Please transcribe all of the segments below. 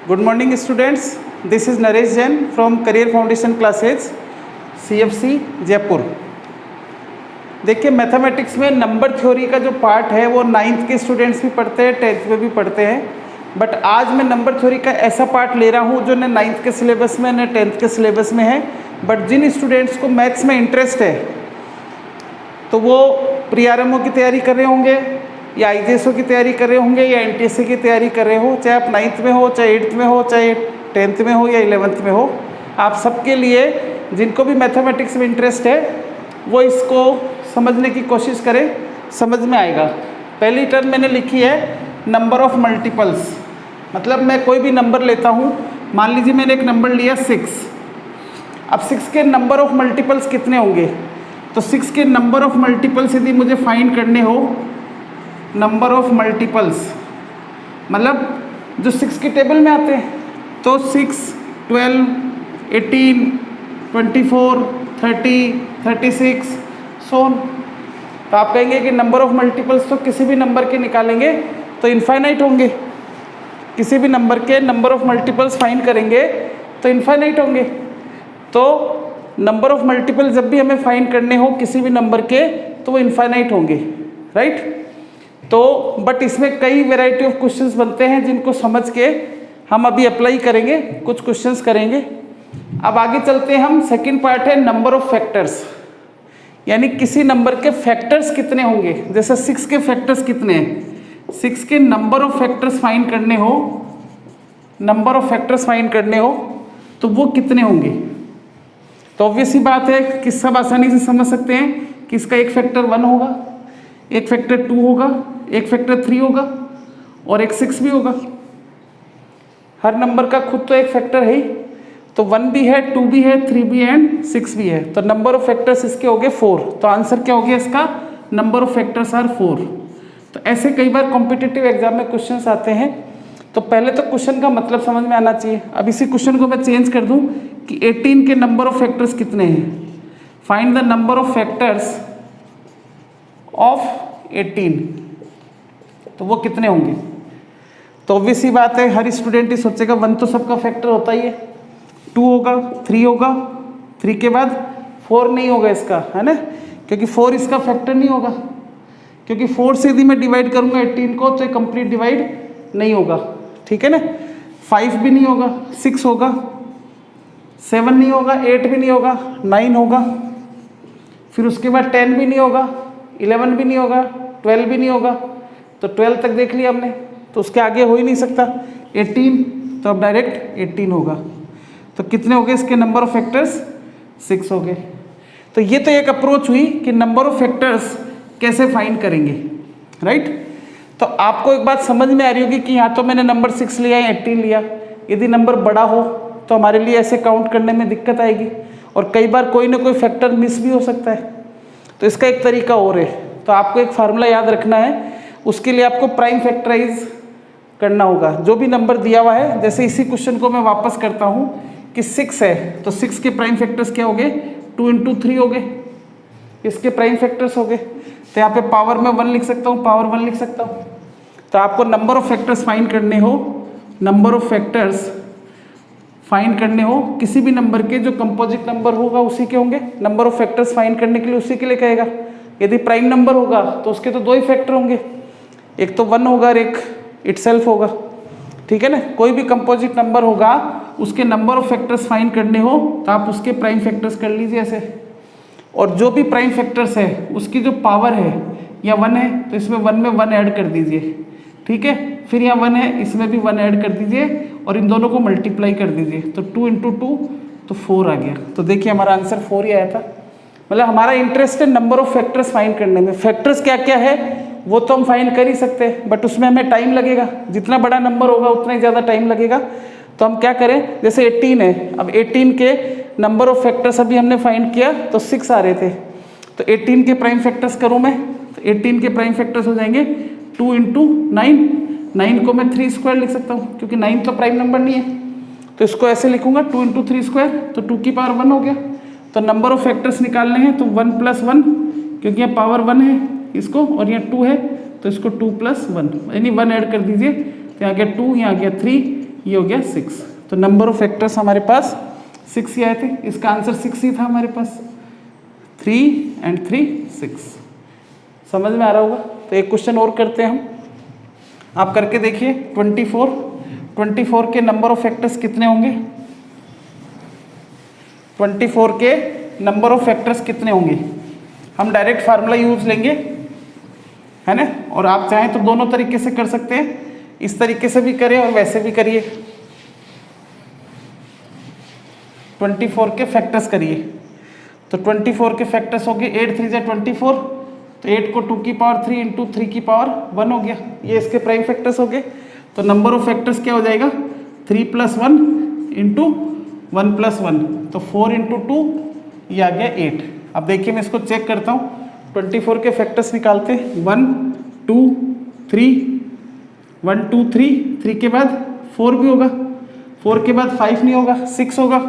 Good morning students, this is Naresh Jain from Career Foundation Classes CFC Jaipur. देखिए mathematics में number theory का जो part है वो 9th के स्टूडेंट्स भी पढ़ते हैं, 10th में भी पढ़ते हैं, बट आज मैं नंबर थ्योरी का ऐसा पार्ट ले रहा हूँ जो न 9th के सिलेबस में न 10th के सिलेबस में है। बट जिन स्टूडेंट्स को मैथ्स में इंटरेस्ट है तो वो प्री आरएमओ की तैयारी कर रहे होंगे या आईजेएसओ की तैयारी कर रहे होंगे या एनटीएससी की तैयारी कर रहे हो, चाहे आप 9th में हो, चाहे 8th में हो, चाहे 10th में हो या 11th में हो, आप सबके लिए जिनको भी मैथमेटिक्स में इंटरेस्ट है वो इसको समझने की कोशिश करें, समझ में आएगा। पहली टर्म मैंने लिखी है नंबर ऑफ मल्टीपल्स, मतलब मैं कोई भी नंबर लेता हूँ, मान लीजिए मैंने एक नंबर लिया 6। अब 6 के नंबर ऑफ मल्टीपल्स कितने होंगे, तो 6 के नंबर ऑफ मल्टीपल्स यदि मुझे फाइंड करने हो, नंबर ऑफ मल्टीपल्स मतलब जो 6 के टेबल में आते हैं, तो 6, 12, 18, 24, 30, 36 सोन। तो आप कहेंगे कि नंबर ऑफ मल्टीपल्स तो किसी भी नंबर के निकालेंगे तो इनफाइनाइट होंगे, किसी भी नंबर के नंबर ऑफ मल्टीपल्स फाइंड करेंगे तो इनफाइनाइट होंगे। तो नंबर ऑफ मल्टीपल जब भी हमें फाइंड करने हो किसी भी नंबर के तो वो इनफाइनाइट होंगे, राइट। तो बट इसमें कई वैरायटी ऑफ क्वेश्चंस बनते हैं जिनको समझ के हम अभी अप्लाई करेंगे, कुछ क्वेश्चंस करेंगे। अब आगे चलते हैं हम, सेकंड पार्ट है नंबर ऑफ फैक्टर्स, यानी किसी नंबर के फैक्टर्स कितने होंगे। जैसे 6 के फैक्टर्स कितने हैं, 6 के नंबर ऑफ फैक्टर्स फाइंड करने हो, नंबर ऑफ फैक्टर्स फाइंड करने हो तो वो कितने होंगे। तो ऑब्वियस ही बात है कि सब आसानी से समझ सकते हैं कि इसका एक फैक्टर 1 होगा, एक फैक्टर 2 होगा, एक फैक्टर 3 होगा और एक 6 भी होगा। हर नंबर का खुद तो एक फैक्टर है ही, तो 1 भी है, 2 भी है, 3 भी है एंड 6 भी है। तो नंबर ऑफ फैक्टर्स इसके हो गए 4। तो आंसर क्या हो गया इसका, नंबर ऑफ फैक्टर्स आर 4। तो ऐसे कई बार कॉम्पिटिटिव एग्जाम में क्वेश्चंस आते हैं, तो पहले तो क्वेश्चन का मतलब समझ में आना चाहिए। अब इसी क्वेश्चन को मैं चेंज कर दूं कि 18 के नंबर ऑफ फैक्टर्स कितने हैं, find the number of factors of 18, तो वो कितने होंगे। तो ऑब्वियस ही बात है, हर स्टूडेंट ही सोचेगा 1 तो सबका फैक्टर होता ही है, 2 होगा, 3 होगा, 3 के बाद 4 नहीं होगा इसका, है ना, क्योंकि 4 इसका फैक्टर नहीं होगा, क्योंकि 4 से यदि मैं डिवाइड करूंगा 18 को तो ये कंप्लीट डिवाइड नहीं होगा, ठीक है ना। 5 भी नहीं होगा, 6 होगा, 7 नहीं होगा, 8 भी नहीं होगा, 9 होगा, फिर उसके बाद 10 भी नहीं होगा, 11 भी नहीं होगा, 12 भी नहीं होगा। तो 12 तक देख लिया हमने, तो उसके आगे हो ही नहीं सकता। 18, तो अब डायरेक्ट 18 होगा। तो कितने हो गए इसके नंबर ऑफ फैक्टर्स, 6 हो गए। तो ये तो एक अप्रोच हुई कि नंबर ऑफ फैक्टर्स कैसे फाइंड करेंगे, राइट। तो आपको एक बात समझ में आ रही होगी कि यहाँ तो मैंने नंबर 6 लिया या 18 लिया, यदि नंबर बड़ा हो तो हमारे लिए ऐसे काउंट करने में दिक्कत आएगी और कई बार कोई ना कोई फैक्टर मिस भी हो सकता है। तो इसका एक तरीका और है, तो आपको एक फार्मूला याद रखना है, उसके लिए आपको प्राइम फैक्टराइज करना होगा जो भी नंबर दिया हुआ है। जैसे इसी क्वेश्चन को मैं वापस करता हूँ कि 6 है, तो 6 के प्राइम फैक्टर्स क्या हो गए, 2 × 3 हो गए, इसके प्राइम फैक्टर्स हो गए। तो यहाँ पे पावर में 1 लिख सकता हूँ, पावर 1 लिख सकता हूँ। तो आपको नंबर ऑफ फैक्टर्स फाइंड करने हो, नंबर ऑफ फैक्टर्स फाइंड करने हो किसी भी नंबर के, जो कंपोजिट नंबर होगा उसी के होंगे। नंबर ऑफ फैक्टर्स फाइंड करने के लिए उसी के लिए कहेगा। यदि प्राइम नंबर होगा तो उसके तो 2 ही फैक्टर होंगे, एक तो 1 होगा और एक इटसेल्फ होगा, ठीक है ना। कोई भी कंपोजिट नंबर होगा उसके नंबर ऑफ फैक्टर्स फाइंड करने हो तो आप उसके प्राइम फैक्टर्स कर लीजिए ऐसे, और जो भी प्राइम फैक्टर्स है उसकी जो पावर है या 1 है तो इसमें 1 में 1 ऐड कर दीजिए, ठीक है। फिर यहाँ 1 है, इसमें भी 1 ऐड कर दीजिए और इन दोनों को मल्टीप्लाई कर दीजिए, तो 2 × 2 तो 4 आ गया। तो देखिए हमारा आंसर 4 ही आया था। मतलब हमारा इंटरेस्ट है नंबर ऑफ फैक्टर्स फाइंड करने में। फैक्टर्स क्या क्या है वो तो हम फाइंड कर ही सकते हैं, बट उसमें हमें टाइम लगेगा, जितना बड़ा नंबर होगा उतना ही ज़्यादा टाइम लगेगा। तो हम क्या करें, जैसे 18 है, अब 18 के नंबर ऑफ फैक्टर्स अभी हमने फाइंड किया तो 6 आ रहे थे, तो 18 के प्राइम फैक्टर्स करूँ मैं, तो 18 के प्राइम फैक्टर्स हो जाएंगे 2 × 9, 9 को मैं 3² लिख सकता हूँ क्योंकि 9 तो प्राइम नंबर नहीं है, तो इसको ऐसे लिखूंगा 2 × 3², तो 2 की पावर 1 हो गया। तो नंबर ऑफ फैक्टर्स निकालने हैं तो 1 + 1, क्योंकि यहाँ पावर 1 है इसको, और यहाँ 2 है तो इसको 2 + 1, यानी 1 ऐड कर दीजिए, तो यहाँ गया 2, यहाँ गया 3, ये हो गया 6। तो नंबर ऑफ फैक्टर्स हमारे पास 6 ही आए थे, इसका आंसर 6 ही था हमारे पास। 3 and 3 6। समझ में आ रहा होगा। तो एक क्वेश्चन और करते हैं हम, आप करके देखिए। 24 के नंबर ऑफ फैक्टर्स कितने होंगे? 24 के नंबर ऑफ फैक्टर्स कितने होंगे? हम डायरेक्ट फार्मूला यूज लेंगे, है ना। और आप चाहें तो दोनों तरीके से कर सकते हैं, इस तरीके से भी करें और वैसे भी करिए। 24 के फैक्टर्स करिए। तो 24 के फैक्टर्स हो गए 8 3 24, तो 8 को 2 की पावर 3 इंटू 3 की पावर 1 हो गया। ये इसके प्राइम फैक्टर्स हो गए। तो नंबर ऑफ फैक्टर्स क्या हो जाएगा? 3 + 1 इंटू 1 + 1, तो 4 इंटू 2, ये आ गया 8। अब देखिए मैं इसको चेक करता हूँ। 24 के फैक्टर्स निकालते हैं। 1 2 3, 1 2 3, 3 के बाद 4 भी होगा, 4 के बाद 5 नहीं होगा, 6 होगा,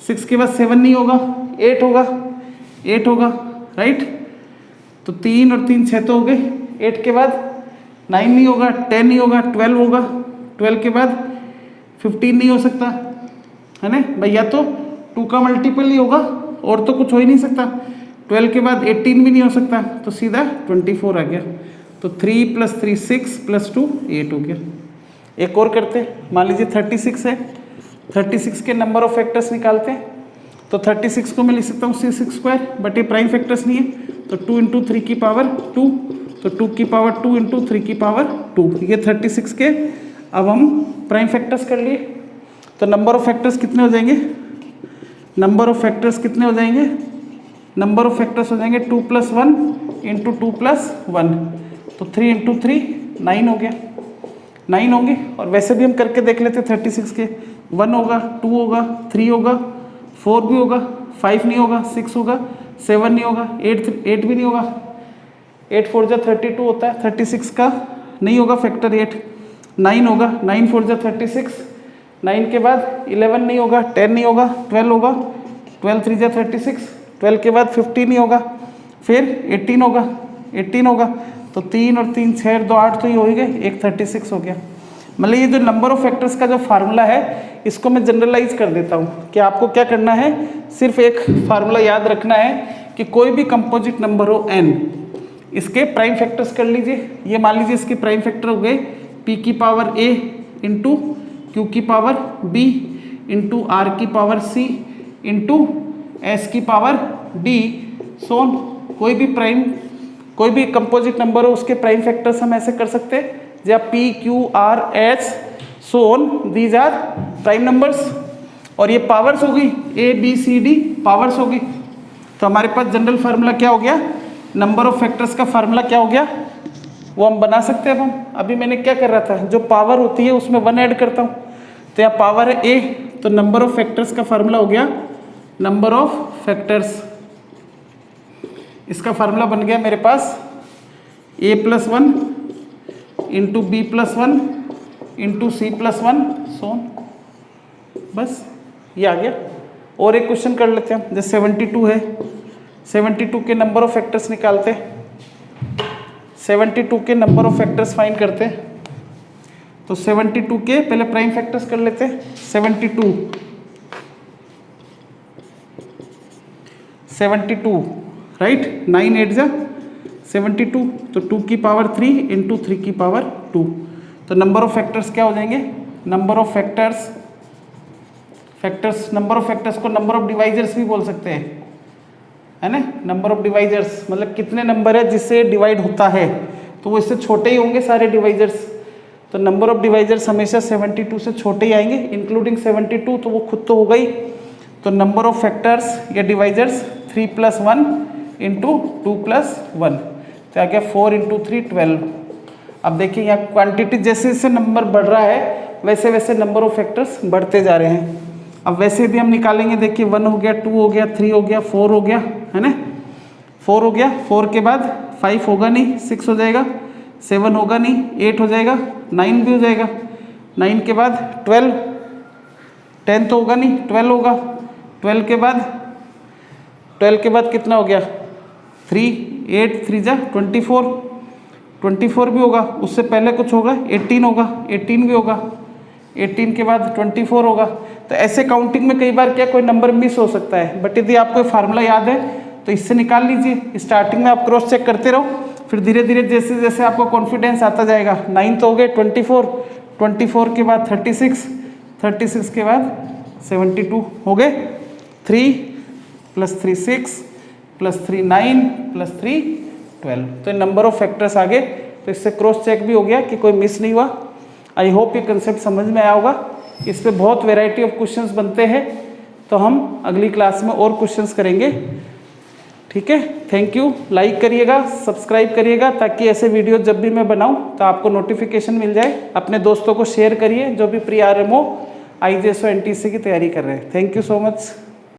6 के बाद 7 नहीं होगा, 8 होगा, 8 होगा, राइट। तो 3 और 3 6 तो हो गए। 8 के बाद 9 नहीं होगा, 10 नहीं होगा, 12 होगा, 12 के बाद 15 नहीं हो सकता, है ना भाई। या तो 2 का मल्टीपल ही होगा और तो कुछ हो ही नहीं सकता। 12 के बाद 18 भी नहीं हो सकता, तो सीधा 24 आ गया। तो 3 + 3 6 + 2 8 हो गया। एक और करते, मान लीजिए 36 है। 36 के नंबर ऑफ फैक्टर्स निकालते हैं। तो 36 को मैं लिख सकता हूँ 6² बट ये प्राइम फैक्टर्स नहीं है, तो 2 इंटू 3 की पावर 2, तो 2 की पावर 2 इंटू 3 की पावर 2, ये 36 के अब हम प्राइम फैक्टर्स कर लिए। तो नंबर ऑफ फैक्टर्स कितने हो जाएंगे? नंबर ऑफ फैक्टर्स कितने हो जाएंगे? नंबर ऑफ फैक्टर्स हो जाएंगे 2 + 1 इंटू 2 + 1, तो 3 इंटू 3 9 हो गया, 9 होंगे। और वैसे भी हम करके देख लेते 36 के। 1 होगा, 2 होगा, 3 होगा, 4 भी होगा, 5 नहीं होगा, 6 होगा, 7 नहीं होगा, 8 भी नहीं होगा। 8 4 × 32 होता है, 36 का नहीं होगा फैक्टर 8। 9 होगा, 9 4 × 36, 9 के बाद 11 नहीं होगा, 10 नहीं होगा, 12 होगा, 12 3 × 36, 12 के बाद 15 नहीं होगा, फिर 18 होगा, 18 होगा। तो 3 और 3 6 2 8, तो ये हो ही गए, एक 36 हो गया। मतलब ये जो नंबर ऑफ फैक्टर्स का जो फार्मूला है, इसको मैं जनरलाइज कर देता हूँ कि आपको क्या करना है, सिर्फ एक फार्मूला याद रखना है कि कोई भी कंपोजिट नंबर हो n, इसके प्राइम फैक्टर्स कर लीजिए। ये मान लीजिए इसके प्राइम फैक्टर हो गए p की पावर a इंटू q की पावर b इंटू r की पावर c इंटू s की पावर d सोन। कोई भी कंपोजिट नंबर हो उसके प्राइम फैक्टर्स हम ऐसे कर सकते हैं, जब p q r s so on, these are prime numbers. और ये पावर्स हो गई, a b c d powers हो गई। तो हमारे पास जनरल फार्मूला क्या हो गया? नंबर ऑफ फैक्टर्स का फार्मूला क्या हो गया, वो हम बना सकते हैं। अब हम अभी मैंने क्या कर रहा था, जो पावर होती है उसमें 1 ऐड करता हूँ। तो यहाँ पावर है a, तो नंबर ऑफ फैक्टर्स का फार्मूला हो गया नंबर ऑफ फैक्टर्स। इसका फार्मूला बन गया मेरे पास a + 1 into b + 1 into c + 1 सोन। बस ये आ गया। और एक क्वेश्चन कर लेते हैं, जैसे 72 है। 72 के नंबर ऑफ फैक्टर्स निकालते हैं। 72 के नंबर ऑफ फैक्टर्स फाइंड करते हैं। तो 72 के पहले प्राइम फैक्टर्स कर लेते हैं। 72 राइट, 9 8 × 72, तो 2 की पावर 3 इंटू 3 की पावर 2। तो नंबर ऑफ फैक्टर्स क्या हो जाएंगे? Number of factors number of factors को नंबर ऑफ डिवाइजर्स भी बोल सकते हैं, है ना। नंबर ऑफ डिवाइजर्स मतलब कितने नंबर है जिससे डिवाइड होता है, तो वो इससे छोटे ही होंगे सारे डिवाइजर्स। तो नंबर ऑफ डिवाइजर्स हमेशा 72 से छोटे ही आएंगे, इंक्लूडिंग 72, तो वो खुद तो होगा ही। तो नंबर ऑफ फैक्टर्स या डिवाइजर्स 3 + 1 इंटू 2 + 1, तो आ गया 4 इंटू 3 12। अब देखिए यहाँ क्वांटिटी जैसे जैसे नंबर बढ़ रहा है वैसे वैसे नंबर ऑफ फैक्टर्स बढ़ते जा रहे हैं। अब वैसे भी हम निकालेंगे, देखिए 1 हो गया, 2 हो गया, 3 हो गया, 4 हो गया, है ना। 4 हो गया, 4 के बाद 5 होगा नहीं, 6 हो जाएगा, 7 होगा नहीं, 8 हो जाएगा, 9 भी हो जाएगा, 9 के बाद 12, 10 तो होगा नहीं, 12 होगा, 12 के बाद कितना हो गया 3, 8 3 × 24, 24 भी होगा। उससे पहले कुछ होगा 18 होगा, 18 भी होगा, 18 के बाद 24 होगा। तो ऐसे काउंटिंग में कई बार क्या कोई नंबर मिस हो सकता है, बट यदि आपको फार्मूला याद है तो इससे निकाल लीजिए। स्टार्टिंग में आप क्रॉस चेक करते रहो, फिर धीरे धीरे जैसे जैसे आपको कॉन्फिडेंस आता जाएगा। 9 तो हो गए, 24 के बाद 36 के बाद 72 हो गए। 3 + 3 6 + 3 9 + 3 12। तो नंबर ऑफ फैक्टर्स आ गए। तो इससे क्रॉस चेक भी हो गया कि कोई मिस नहीं हुआ। आई होप ये कंसेप्ट समझ में आया होगा। इस पे बहुत वेराइटी ऑफ क्वेश्चंस बनते हैं, तो हम अगली क्लास में और क्वेश्चंस करेंगे। ठीक है, थैंक यू। लाइक करिएगा, सब्सक्राइब करिएगा, ताकि ऐसे वीडियो जब भी मैं बनाऊं तो आपको नोटिफिकेशन मिल जाए। अपने दोस्तों को शेयर करिए जो भी प्री RMO IJSO NTC की तैयारी कर रहे हैं। Thank you so much.